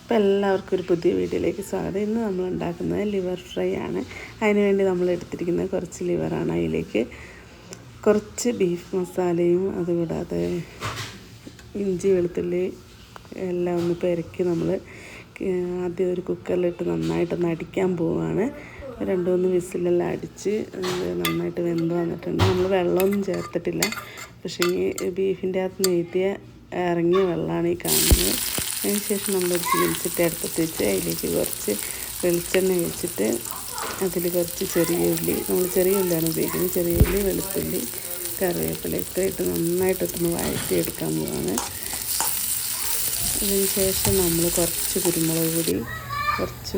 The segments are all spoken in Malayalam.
അപ്പോൾ എല്ലാവർക്കും ഒരു പുതിയ വീഡിയോയിലേക്ക് സ്വാഗതം. ഇന്ന് നമ്മൾ ഉണ്ടാക്കുന്നത് ലിവർ ഫ്രൈ ആണ്. അതിനുവേണ്ടി നമ്മൾ എടുത്തിരിക്കുന്നത് കുറച്ച് ലിവറാണ്. അതിലേക്ക് കുറച്ച് ബീഫ് മസാലയും അതുകൂടാതെ ഇഞ്ചി വെളുത്തുള്ളി എല്ലാം ഒന്ന് പെരക്കി നമ്മൾ ആദ്യം ഒരു കുക്കറിലിട്ട് നന്നായിട്ടൊന്ന് അടിക്കാൻ പോവുകയാണ്. 2-3 വിസിലെല്ലാം അടിച്ച് നന്നായിട്ട് വെന്ത് വന്നിട്ടുണ്ട്. നമ്മൾ വെള്ളമൊന്നും ചേർത്തിട്ടില്ല. പക്ഷേ ഈ ബീഫിൻ്റെ അകത്ത് നെയ്തിയ ഇറങ്ങിയ വെള്ളമാണ് ഈ കാണുന്നത്. അതിന് ശേഷം നമ്മളൊരു ചീനിച്ചട്ടി അടുപ്പത്ത് വെച്ച് അതിലേക്ക് കുറച്ച് വെളിച്ചെണ്ണ വെച്ചിട്ട് അതിൽ കുറച്ച് ചെറിയ ഉള്ളി, നമ്മൾ ചെറിയ ഉള്ളിയാണ് ഉപയോഗിക്കുന്നത്, ചെറിയ ഉള്ളി, വെളുത്തുള്ളി, കറിവേപ്പില ഇത്രയിട്ട് നന്നായിട്ടൊന്ന് വഴറ്റിയെടുക്കാൻ പോവാണ്. അതിന് ശേഷം നമ്മൾ കുറച്ച് കുരുമുളക് പൊടി, കുറച്ച്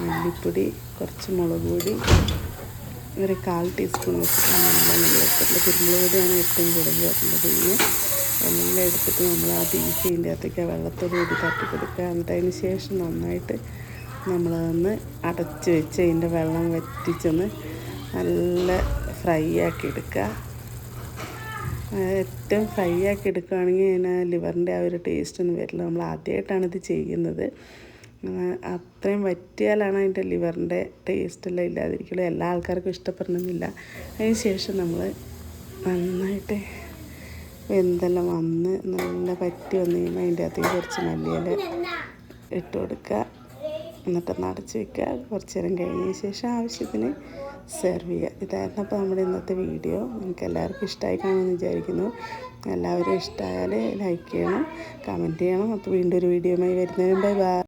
മല്ലിപ്പൊടി, കുറച്ച് മുളക് പൊടി, ഒരു 1/4 ടീസ്പൂൺ വെച്ചിട്ടാണ് നല്ല കുരുമുളക് പൊടിയാണ് ഏറ്റവും കൂടുതൽ ചേർക്കേണ്ടത്. എല്ലാം എടുത്തിട്ട് നമ്മൾ ആ ബീഫിൻ്റെ അകത്തേക്ക് ആ വെള്ളത്തോട് കൂടി തട്ടി കൊടുക്കുക. എന്നിട്ട് അതിന് ശേഷം നന്നായിട്ട് നമ്മളതൊന്ന് അടച്ച് വെച്ച് അതിൻ്റെ വെള്ളം വറ്റിച്ചൊന്ന് നല്ല ഫ്രൈ ആക്കി എടുക്കുക. ഏറ്റവും ഫ്രൈ ആക്കി എടുക്കുകയാണെങ്കിൽ അതിന് ലിവറിൻ്റെ ആ ഒരു ടേസ്റ്റൊന്നും വരില്ല. നമ്മൾ ആദ്യമായിട്ടാണ് ഇത് ചെയ്യുന്നത്. അത്രയും വറ്റിയാലാണ് അതിൻ്റെ ലിവറിൻ്റെ ടേസ്റ്റെല്ലാം ഇല്ലാതിരിക്കുള്ളൂ. എല്ലാ ആൾക്കാർക്കും ഇഷ്ടപ്പെടണമെന്നില്ല. അതിന് ശേഷം നമ്മൾ നന്നായിട്ട് വെന്തെല്ലാം വന്ന് നല്ല പറ്റി വന്ന് കഴിയുമ്പോൾ അതിൻ്റെ അകത്തേക്ക് കുറച്ച് മല്ലിയില ഇട്ട് കൊടുക്കുക. എന്നിട്ടൊന്ന് അടച്ച് വയ്ക്കുക. കുറച്ച് നേരം കഴിഞ്ഞതിന് ശേഷം ആവശ്യത്തിന് സെർവ് ചെയ്യുക. ഇതായിരുന്നു അപ്പോൾ നമ്മുടെ ഇന്നത്തെ വീഡിയോ. നിങ്ങൾക്ക് എല്ലാവർക്കും ഇഷ്ടമായി കാണുമെന്ന് വിചാരിക്കുന്നു. എല്ലാവരും ഇഷ്ടമായാൽ ലൈക്ക് ചെയ്യണം, കമൻറ്റ് ചെയ്യണം. അപ്പോൾ വീണ്ടും ഒരു വീഡിയോയുമായി വരുന്നതിനും ബൈ.